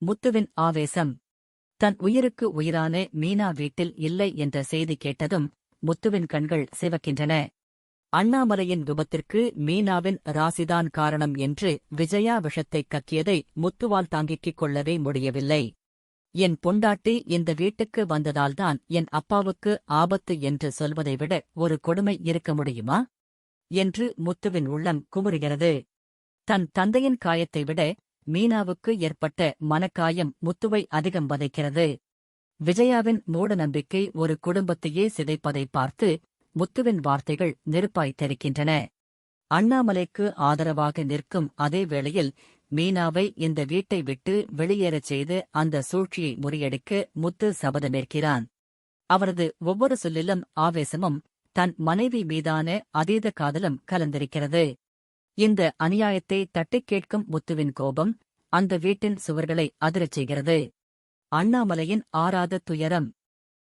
முத்துவின் ஆவேசம். தன் உயிருக்கு உயிரான மீனா வீட்டில் இல்லை என்ற செய்தி கேட்டதும் முத்துவின் கண்கள் சிவக்கின்றன. அண்ணாமலையின் விபத்திற்கு மீனாவின் ராசிதான் காரணம் என்று விஜயா விஷத்தைக் கக்கியதை முத்துவால் தாங்கிக் கொள்ளவே முடியவில்லை. என் பொண்டாட்டி இந்த வீட்டுக்கு வந்ததால்தான் என் அப்பாவுக்கு ஆபத்து என்று சொல்வதை விட ஒரு கொடுமை இருக்க முடியுமா என்று முத்துவின் உள்ளம் குமுறுகிறது. தன் தந்தையின் காயத்தை விட மீனாவுக்கு ஏற்பட்ட மனக்காயம் முத்துவை அதிகம் வதைக்கிறது. விஜயாவின் மூட நம்பிக்கை ஒரு குடும்பத்தையே சிதைப்பதை பார்த்து முத்துவின் வார்த்தைகள் நெருப்பாய் தெரிக்கின்றன. அண்ணாமலைக்கு ஆதரவாக நிற்கும் அதே வேளையில் மீனாவை இந்த வீட்டை விட்டு வெளியேறச் செய்து அந்த சூழ்ச்சியை முறியடிக்க முத்து சபதமேற்கிறான். அவரது ஒவ்வொரு சொல்லிலும் ஆவேசமும் தன் மனைவி மீதான அதீத காதலும் கலந்திருக்கிறது. இந்த அநியாயத்தை தட்டிக் கேட்கும் முத்துவின் கோபம் அந்த வீட்டின் சுவர்களை அதிரச் செய்கிறது. அண்ணாமலையின் ஆறாத துயரம்.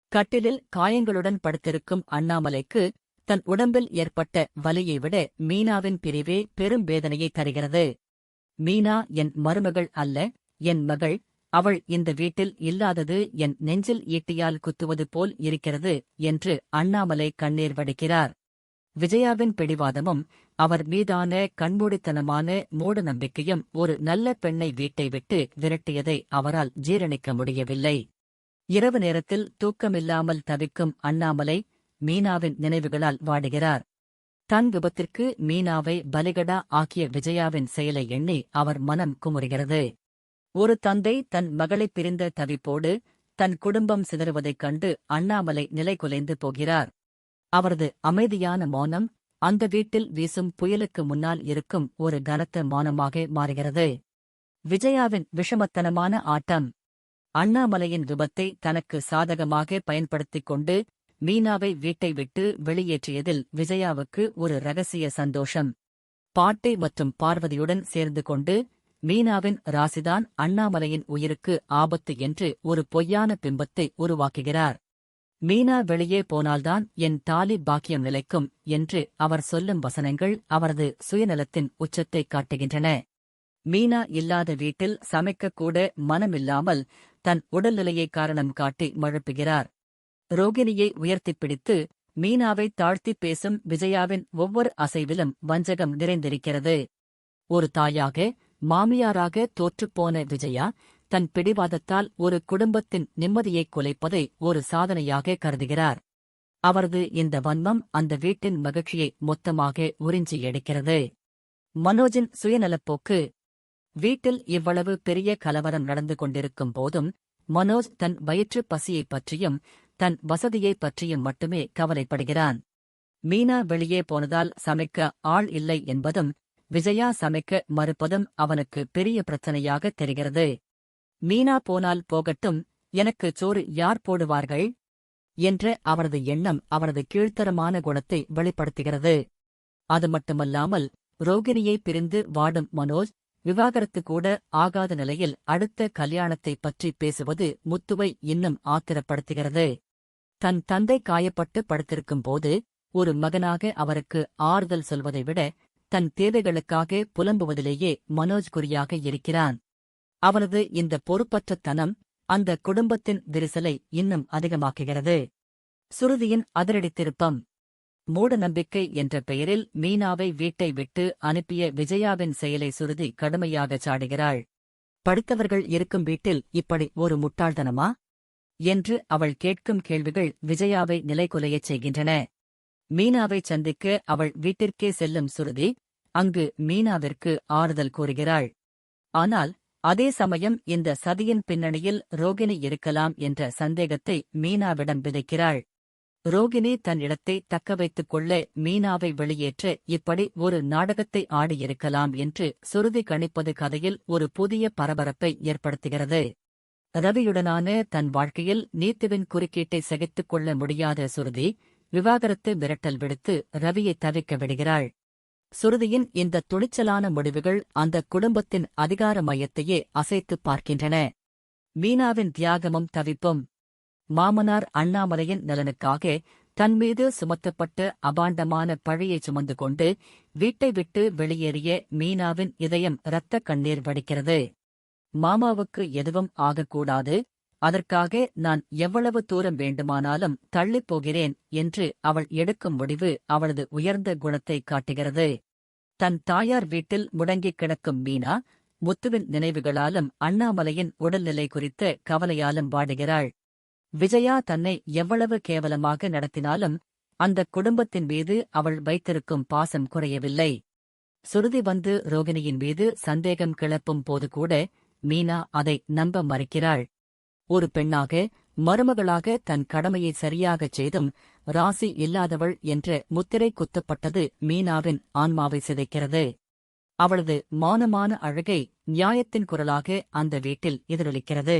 கட்டிலில் காயங்களுடன் படுத்திருக்கும் அண்ணாமலைக்கு தன் உடம்பில் ஏற்பட்ட வலியை விட மீனாவின் பிரிவே பெரும் வேதனையை தருகிறது. மீனா என் மருமகள் அல்ல, என் மகள். அவள் இந்த வீட்டில் இல்லாதது என் நெஞ்சில் ஈட்டியால் குத்துவது போல் இருக்கிறது என்று அண்ணாமலை கண்ணீர் வடிக்கிறார். விஜயாவின் பிடிவாதமும் அவர் மீதான கண்மூடித்தனமான மூட நம்பிக்கையும் ஒரு நல்ல பெண்ணை வீட்டை விட்டு விரட்டியதை அவரால் ஜீரணிக்க முடியவில்லை. இரவு நேரத்தில் தூக்கமில்லாமல் தவிக்கும் அண்ணாமலை மீனாவின் நினைவுகளால் வாடுகிறார். தன் விபத்திற்கு மீனாவை பலிகடா ஆக்கிய விஜயாவின் செயலை எண்ணி அவர் மனம் குமுறுகிறது. ஒரு தந்தை தன் மகளைப் பிரிந்த தவிப்போடு தன் குடும்பம் சிதறுவதைக் கண்டு அண்ணாமலை நிலைகுலைந்து போகிறார். அவரது அமைதியான மௌனம் அந்த வீட்டில் வீசும் புயலுக்கு முன்னால் இருக்கும் ஒரு கனத்த மௌனமாக மாறுகிறது. விஜயாவின் விஷமத்தனமான ஆட்டம். அண்ணாமலையின் விபத்தை தனக்கு சாதகமாக பயன்படுத்திக் கொண்டு மீனாவை வீட்டை விட்டு வெளியேற்றியதில் விஜயாவுக்கு ஒரு ரகசிய சந்தோஷம். பாட்டி மற்றும் பார்வதியுடன் சேர்ந்து கொண்டு மீனாவின் ராசிதான் அண்ணாமலையின் உயிருக்கு ஆபத்து என்று ஒரு பொய்யான பிம்பத்தை உருவாக்குகிறார். மீனா வெளியே போனால்தான் என் தாலி பாக்கியம் நிலைக்கும் என்று அவர் சொல்லும் வசனங்கள் அவரது சுயநலத்தின் உச்சத்தைக் காட்டுகின்றன. மீனா இல்லாத வீட்டில் சமைக்கக்கூட மனமில்லாமல் தன் உடல்நிலையை காரணம் காட்டி மழுப்புகிறார். ரோகிணியை உயர்த்திப் பிடித்து மீனாவை தாழ்த்திப் பேசும் விஜயாவின் ஒவ்வொரு அசைவிலும் வஞ்சகம் நிறைந்திருக்கிறது. ஒரு தாயாக, மாமியாராக தோற்றுப்போன விஜயா தன் பிடிவாதத்தால் ஒரு குடும்பத்தின் நிம்மதியைக் குலைப்பதை ஒரு சாதனையாக கருதுகிறார். அவரது இந்த வன்மம் அந்த வீட்டின் மகிழ்ச்சியை மொத்தமாக உறிஞ்சி எடுக்கிறது. மனோஜின் சுயநலப்போக்கு. வீட்டில் இவ்வளவு பெரிய கலவரம் நடந்து கொண்டிருக்கும் போதும் மனோஜ் தன் வயிற்றுப் பசியைப் பற்றியும் தன் வசதியைப் பற்றியும் மட்டுமே கவலைப்படுகிறான். மீனா வெளியே போனதால் சமைக்க ஆள் இல்லை என்பதும் விஜயா சமைக்க மறுப்பதும் அவனுக்கு பெரிய பிரச்சனையாக தெரிகிறது. மீனா போனால் போகட்டும், எனக்கு சோறு யார் போடுவார்கள் என்ற அவரது எண்ணம் அவரது கீழ்த்தரமான குணத்தை வெளிப்படுத்துகிறது. அது மட்டுமல்லாமல் ரோகிணியை பிரிந்து வாடும் மனோஜ் விவாகரத்து கூட ஆகாத நிலையில் அடுத்த கல்யாணத்தைப் பற்றி பேசுவது முத்துவை இன்னும் ஆத்திரப்படுத்துகிறது. தன் தந்தை காயப்பட்டு படுத்திருக்கும் போது ஒரு மகனாக அவருக்கு ஆறுதல் சொல்வதை விட தன் தேவைகளுக்காக புலம்புவதிலேயே மனோஜ் குறியாக இருக்கிறான். அவனது இந்த பொறுப்பற்றத்தனம் அந்த குடும்பத்தின் விரிசலை இன்னும் அதிகமாக்குகிறது. சுருதியின் அதிரடி திருப்பம். மூட நம்பிக்கை என்ற பெயரில் மீனாவை வீட்டை விட்டு அனுப்பிய விஜயாவின் செயலை சுருதி கடுமையாகச் சாடுகிறாள். படித்தவர்கள் இருக்கும் வீட்டில் இப்படி ஒரு முட்டாள்தனமா என்று அவள் கேட்கும் கேள்விகள் விஜயாவை நிலைகுலையச் செய்கின்றன. மீனாவைச் சந்திக்க அவள் வீட்டிற்கே செல்லும் சுருதி அங்கு மீனாவிற்கு ஆறுதல் கூறுகிறாள். ஆனால் அதே சமயம் இந்த சதியின் பின்னணியில் ரோகிணி இருக்கலாம் என்ற சந்தேகத்தை மீனாவிடம் விதைக்கிறாள். ரோகிணி தன் இடத்தை தக்கவைத்துக் கொள்ள மீனாவை வெளியேற்ற இப்படி ஒரு நாடகத்தை ஆடியிருக்கலாம் என்று சுருதி கணிப்பது கதையில் ஒரு புதிய பரபரப்பை ஏற்படுத்துகிறது. ரவியுடனான தன் வாழ்க்கையில் நீத்துவின் குறுக்கீட்டை சகித்துக் கொள்ள முடியாத சுருதி விவாகரத்து மிரட்டல் விடுத்து ரவியை தவிக்க விடுகிறாள். சுருதியின் இந்த துணிச்சலான முடிவுகள் அந்த குடும்பத்தின் அதிகார மையத்தையே அசைத்துப் பார்க்கின்றன. மீனாவின் தியாகமும் தவிப்பும். மாமனார் அண்ணாமலையின் நலனுக்காக தன்மீது சுமத்தப்பட்ட அபாண்டமான பழியை சுமந்து கொண்டு வீட்டை விட்டு வெளியேறிய மீனாவின் இதயம் இரத்த கண்ணீர் வடிக்கிறது. மாமாவுக்கு எதுவும் ஆகக்கூடாது, அதற்காக நான் எவ்வளவு தூரம் வேண்டுமானாலும் தள்ளிப் போகிறேன் என்று அவள் எடுக்கும் முடிவு அவளது உயர்ந்த குணத்தை காட்டுகிறது. தன் தாயார் வீட்டில் முடங்கிக் கிடக்கும் மீனா, முத்துவின் நினைவுகளாலும் அண்ணாமலையின் உடல்நிலை குறித்த கவலையாலும் வாடுகிறாள். விஜயா தன்னை எவ்வளவு கேவலமாக நடத்தினாலும் அந்தக் குடும்பத்தின் மீது அவள் வைத்திருக்கும் பாசம் குறையவில்லை. சுருதி வந்து ரோகிணியின் மீது சந்தேகம் கிளப்பும் போது கூட மீனா அதை நம்ப மறுக்கிறாள். ஒரு பெண்ணாக, மருமகளாக தன் கடமையை சரியாகச் செய்தும் ராசி இல்லாதவள் என்ற முத்திரை குத்தப்பட்டது மீனாவின் ஆன்மாவை சிதைக்கிறது. அவளது மௌனமான அழுகை நியாயத்தின் குரலாக அந்த வீட்டில் எதிரொலிக்கிறது.